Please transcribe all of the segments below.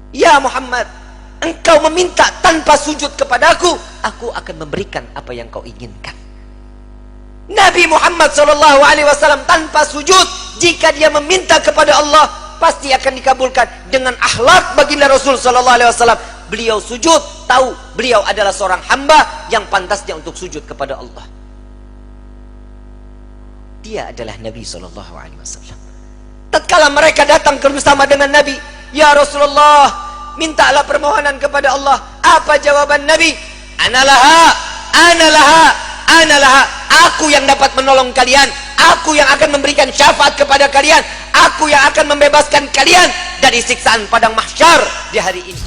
Ya Muhammad, engkau meminta tanpa sujud kepadaku, aku akan memberikan apa yang kau inginkan. Nabi Muhammad SAW tanpa sujud, jika dia meminta kepada Allah, pasti akan dikabulkan. Dengan akhlak baginda Rasul SAW, beliau sujud, tahu beliau adalah seorang hamba yang pantasnya untuk sujud kepada Allah. Dia adalah Nabi SAW. Tatkala mereka datang bersama dengan Nabi, ya Rasulullah, mintalah permohonan kepada Allah. Apa jawaban Nabi? Analaha, analaha, analaha. Aku yang dapat menolong kalian, aku yang akan memberikan syafaat kepada kalian, aku yang akan membebaskan kalian dari siksaan padang mahsyar di hari ini.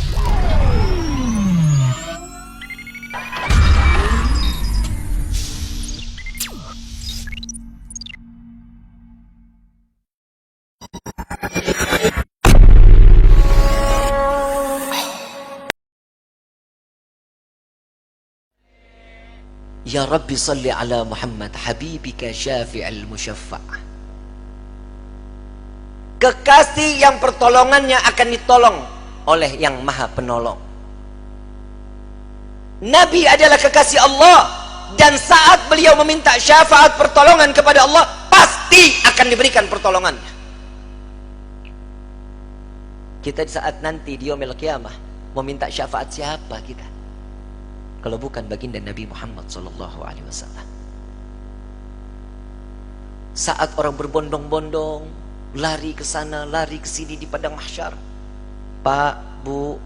Ya Rabbi salli ala Muhammad habibika syafi'al musyaffa'. Kekasih yang pertolongannya akan ditolong oleh yang maha penolong. Nabi adalah kekasih Allah, dan saat beliau meminta syafaat pertolongan kepada Allah, pasti akan diberikan pertolongannya. Kita di saat nanti di yaumil qiyamah meminta syafaat siapa kita kalau bukan baginda Nabi Muhammad SAW? Saat orang berbondong-bondong lari ke sana, lari ke sini di padang mahsyar. Pak, Bu,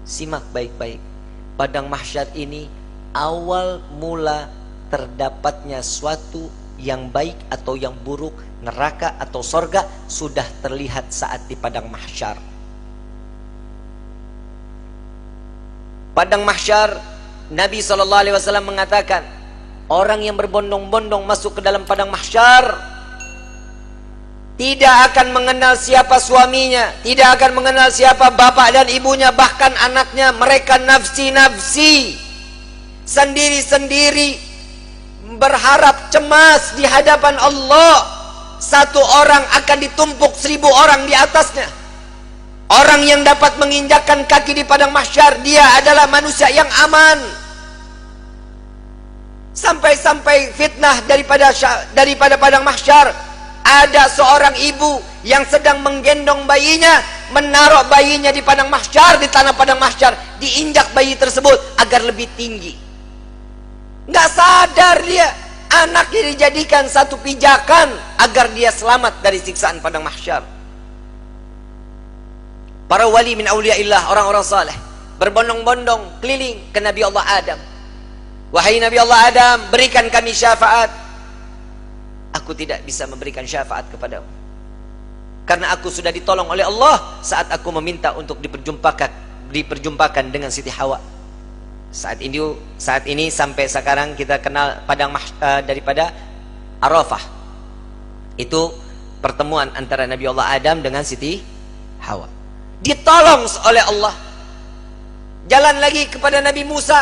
simak baik-baik. Padang mahsyar ini awal mula terdapatnya suatu yang baik atau yang buruk, neraka atau sorga, sudah terlihat saat di padang mahsyar. Padang mahsyar, Nabi SAW mengatakan, orang yang berbondong-bondong masuk ke dalam padang mahsyar tidak akan mengenal siapa suaminya, tidak akan mengenal siapa bapak dan ibunya, bahkan anaknya. Mereka nafsi-nafsi, sendiri-sendiri, berharap cemas di hadapan Allah. Satu orang akan ditumpuk 1000 orang di atasnya. Orang yang dapat menginjakkan kaki di padang mahsyar, dia adalah manusia yang aman. Sampai-sampai fitnah daripada padang mahsyar, ada seorang ibu yang sedang menggendong bayinya, menaruh bayinya di padang mahsyar, di tanah padang mahsyar, diinjak bayi tersebut agar lebih tinggi. Nggak sadar dia, anaknya dijadikan satu pijakan agar dia selamat dari siksaan padang mahsyar. Para wali min awliyaillah, orang-orang saleh, berbondong-bondong keliling ke Nabi Allah Adam. Wahai Nabi Allah Adam, berikan kami syafaat. Aku tidak bisa memberikan syafaat kepadamu, karena aku sudah ditolong oleh Allah saat aku meminta untuk diperjumpakan dengan Siti Hawa. Saat ini sampai sekarang kita kenal padang daripada Arafah. Itu pertemuan antara Nabi Allah Adam dengan Siti Hawa. Ditolong oleh Allah. Jalan lagi kepada Nabi Musa.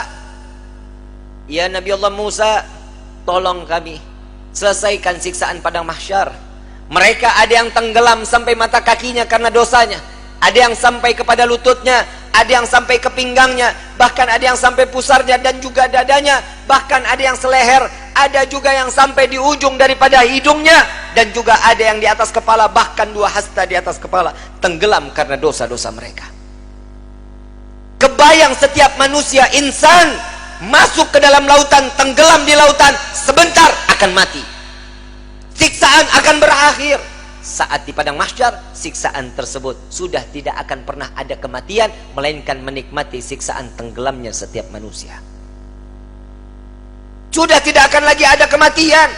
Ya Nabi Allah Musa, tolong kami selesaikan siksaan padang mahsyar. Mereka ada yang tenggelam sampai mata kakinya karena dosanya, ada yang sampai kepada lututnya, ada yang sampai ke pinggangnya, bahkan ada yang sampai pusarnya dan juga dadanya, bahkan ada yang seleher, ada juga yang sampai di ujung daripada hidungnya, dan juga ada yang di atas kepala, bahkan 2 hasta di atas kepala, tenggelam karena dosa-dosa mereka. Kebayang setiap manusia, insan, masuk ke dalam lautan, tenggelam di lautan, sebentar akan mati. Siksaan akan berakhir. Saat di padang mahsyar, siksaan tersebut sudah tidak akan pernah ada kematian, melainkan menikmati siksaan tenggelamnya setiap manusia. Sudah tidak akan lagi ada kematian.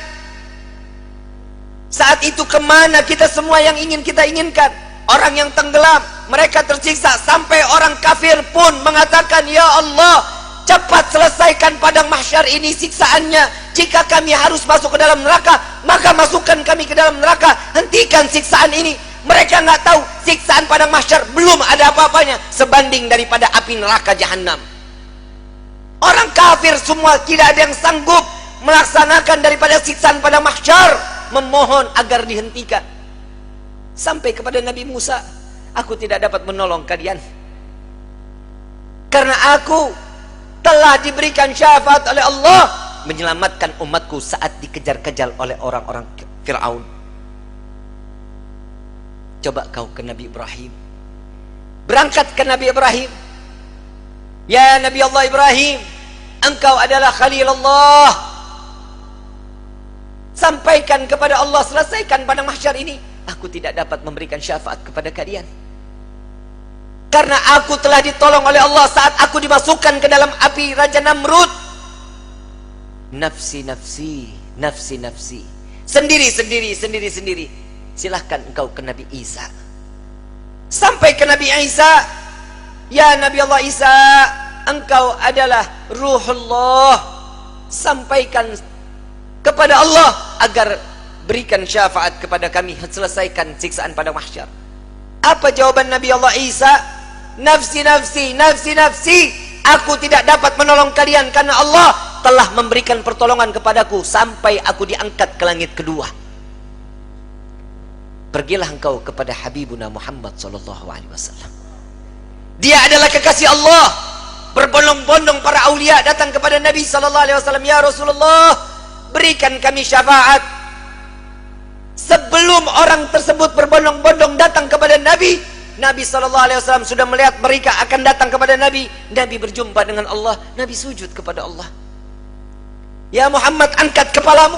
Saat itu kemana kita semua yang ingin kita inginkan? Orang yang tenggelam, mereka tersiksa, sampai orang kafir pun mengatakan, ya Allah, cepat selesaikan padang mahsyar ini siksaannya. Jika kami harus masuk ke dalam neraka, maka masukkan kami ke dalam neraka. Hentikan siksaan ini. Mereka nggak tahu siksaan padang mahsyar belum ada apa-apanya sebanding daripada api neraka jahanam. Orang kafir semua tidak ada yang sanggup melaksanakan daripada siksaan padang mahsyar, memohon agar dihentikan. Sampai kepada Nabi Musa, aku tidak dapat menolong kalian. Karena aku telah diberikan syafaat oleh Allah menyelamatkan umatku saat dikejar-kejar oleh orang-orang Fir'aun. Coba kau ke Nabi Ibrahim, berangkat ke Nabi Ibrahim. Ya Nabi Allah Ibrahim, engkau adalah Khalilullah. Sampaikan kepada Allah, selesaikan pada mahsyar ini. Aku tidak dapat memberikan syafaat kepada kalian, karena aku telah ditolong oleh Allah saat aku dimasukkan ke dalam api Raja Namrud. Nafsi, nafsi, nafsi, nafsi. Sendiri, sendiri, sendiri, sendiri. Silahkan engkau ke Nabi Isa. Sampai ke Nabi Isa. Ya Nabi Allah Isa, engkau adalah Ruhullah. Sampaikan kepada Allah agar berikan syafaat kepada kami, selesaikan siksaan pada mahsyar. Apa jawaban Nabi Allah Isa? Nafsi, nafsi, nafsi, nafsi. Aku tidak dapat menolong kalian karena Allah telah memberikan pertolongan kepadaku sampai aku diangkat ke langit kedua. Pergilah engkau kepada Habibuna Muhammad sallallahu alaihi wasallam. Dia adalah kekasih Allah. Berbondong-bondong para aulia datang kepada Nabi sallallahu alaihi wasallam, ya Rasulullah, berikan kami syafaat. Sebelum orang tersebut berbondong-bondong datang kepada Nabi, Nabi SAW sudah melihat mereka akan datang kepada Nabi. Nabi berjumpa dengan Allah. Nabi sujud kepada Allah. Ya Muhammad, angkat kepalamu.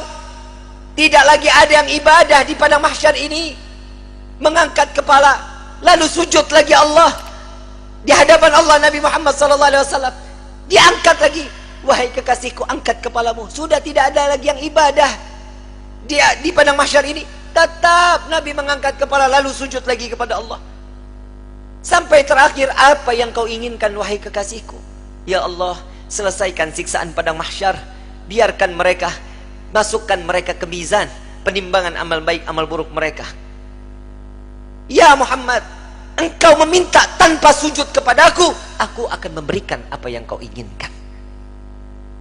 Tidak lagi ada yang ibadah di padang mahsyar ini. Mengangkat kepala, lalu sujud lagi Allah di hadapan Allah. Nabi Muhammad SAW diangkat lagi. Wahai kekasihku, angkat kepalamu. Sudah tidak ada lagi yang ibadah dia di padang mahsyar ini. Tetap Nabi mengangkat kepala lalu sujud lagi kepada Allah. Sampai terakhir, apa yang kau inginkan wahai kekasihku? Ya Allah, selesaikan siksaan padang mahsyar. Biarkan mereka, masukkan mereka ke mizan penimbangan amal baik amal buruk mereka. Ya Muhammad, engkau meminta tanpa sujud kepadaku, aku akan memberikan apa yang kau inginkan.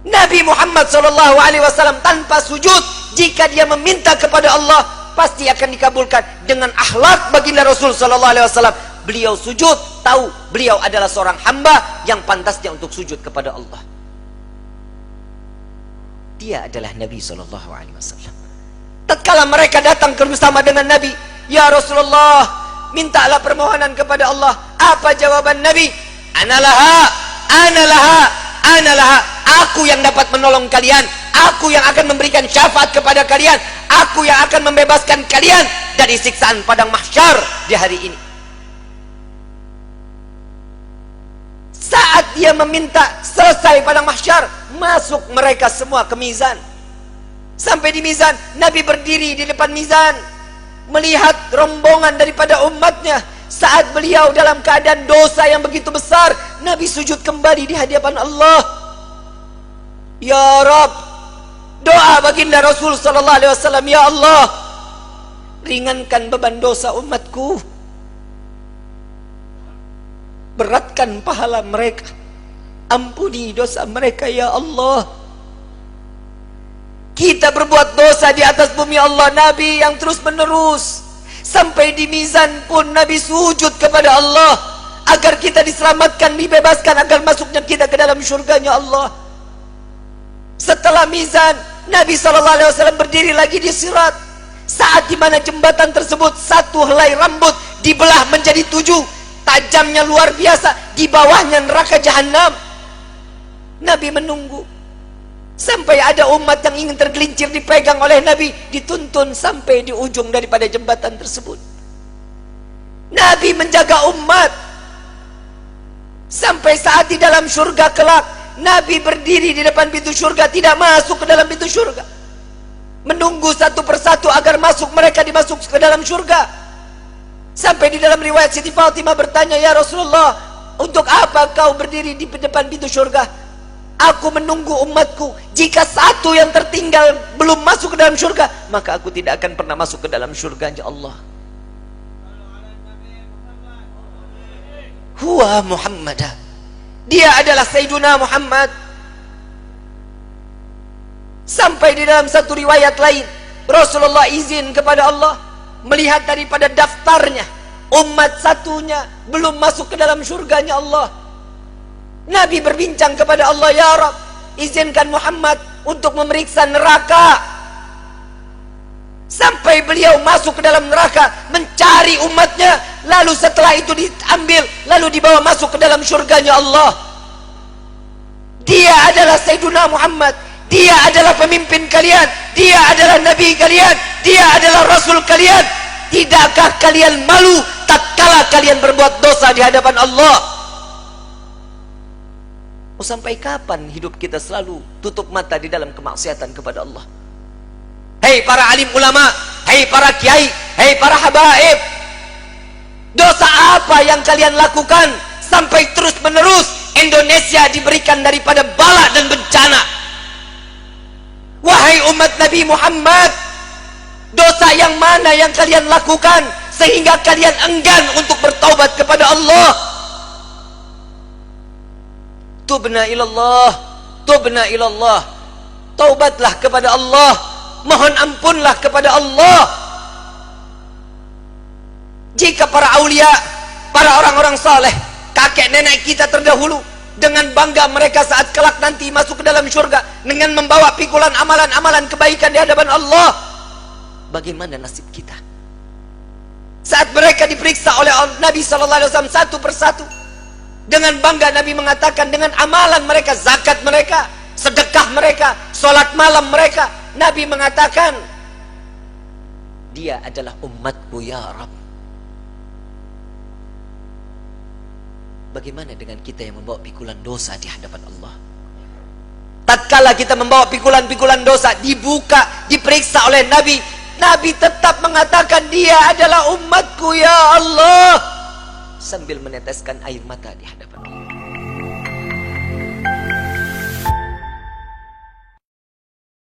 Nabi Muhammad SAW tanpa sujud, jika dia meminta kepada Allah pasti akan dikabulkan. Dengan akhlak baginda Rasul SAW, beliau sujud, tahu beliau adalah seorang hamba yang pantasnya untuk sujud kepada Allah. Dia adalah Nabi SAW. Tatkala mereka datang bersama dengan Nabi, ya Rasulullah, mintalah permohonan kepada Allah. Apa jawaban Nabi? Analaha, analaha, analaha. Aku yang dapat menolong kalian. Aku yang akan memberikan syafaat kepada kalian. Aku yang akan membebaskan kalian dari siksaan padang mahsyar di hari ini. Saat dia meminta selesai padang mahsyar, masuk mereka semua ke mizan. Sampai di mizan, Nabi berdiri di depan mizan, melihat rombongan daripada umatnya. Saat beliau dalam keadaan dosa yang begitu besar, Nabi sujud kembali di hadapan Allah. Ya Rabb, doa baginda Rasul sallallahu alaihi wasallam, ya Allah, ringankan beban dosa umatku, beratkan pahala mereka, ampuni dosa mereka ya Allah. Kita berbuat dosa di atas bumi Allah. Nabi yang terus menerus sampai di mizan pun Nabi sujud kepada Allah agar kita diselamatkan, dibebaskan, agar masuknya kita ke dalam syurganya Allah. Setelah mizan, Nabi SAW berdiri lagi di sirat. Saat dimana jembatan tersebut satu helai rambut dibelah menjadi 7, tajamnya luar biasa, di bawahnya neraka jahanam. Nabi menunggu sampai ada umat yang ingin tergelincir dipegang oleh Nabi, dituntun sampai di ujung daripada jembatan tersebut. Nabi menjaga umat sampai saat di dalam surga kelak, Nabi berdiri di depan pintu surga, tidak masuk ke dalam pintu surga, menunggu satu persatu agar masuk, mereka dimasuk ke dalam surga. Sampai di dalam riwayat Siti Fatimah bertanya, ya Rasulullah, untuk apa kau berdiri di depan pintu surga? Aku menunggu umatku. Jika satu yang tertinggal belum masuk ke dalam surga, maka aku tidak akan pernah masuk ke dalam surganya Allah. Huwa Muhammadah, dia adalah Sayyiduna Muhammad. Sampai di dalam satu riwayat lain, Rasulullah izin kepada Allah melihat daripada daftarnya umat satunya belum masuk ke dalam surganya Allah. Nabi berbincang kepada Allah, ya Rabb, izinkan Muhammad untuk memeriksa neraka. Sampai beliau masuk ke dalam neraka mencari umatnya, lalu setelah itu diambil, lalu dibawa masuk ke dalam surganya Allah. Dia adalah Sayyiduna Muhammad, dia adalah pemimpin kalian, dia adalah Nabi kalian, dia adalah Rasul kalian. Tidakkah kalian malu tatkala kalian berbuat dosa di hadapan Allah? Mau sampai kapan hidup kita selalu tutup mata di dalam kemaksiatan kepada Allah? Hei para alim ulama, hei para kiai, hei para habaib, dosa apa yang kalian lakukan sampai terus menerus Indonesia diberikan daripada bala dan bencana? Wahai umat Nabi Muhammad, dosa yang mana yang kalian lakukan sehingga kalian enggan untuk bertaubat kepada Allah? Tubna ilallah, tubna ilallah. Taubatlah kepada Allah, mohon ampunlah kepada Allah. Jika para aulia, para orang-orang saleh, kakek nenek kita terdahulu, dengan bangga mereka saat kelak nanti masuk ke dalam surga dengan membawa pikulan amalan-amalan kebaikan di hadapan Allah, bagaimana nasib kita? Saat mereka diperiksa oleh Nabi SAW satu persatu, dengan bangga Nabi mengatakan dengan amalan mereka, zakat mereka, sedekah mereka, sholat malam mereka, Nabi mengatakan, dia adalah umatku ya Rabb. Bagaimana dengan kita yang membawa pikulan dosa di hadapan Allah? Tatkala kita membawa pikulan-pikulan dosa, dibuka, diperiksa oleh Nabi, Nabi tetap mengatakan dia adalah umatku ya Allah, sambil meneteskan air mata di hadapan Allah.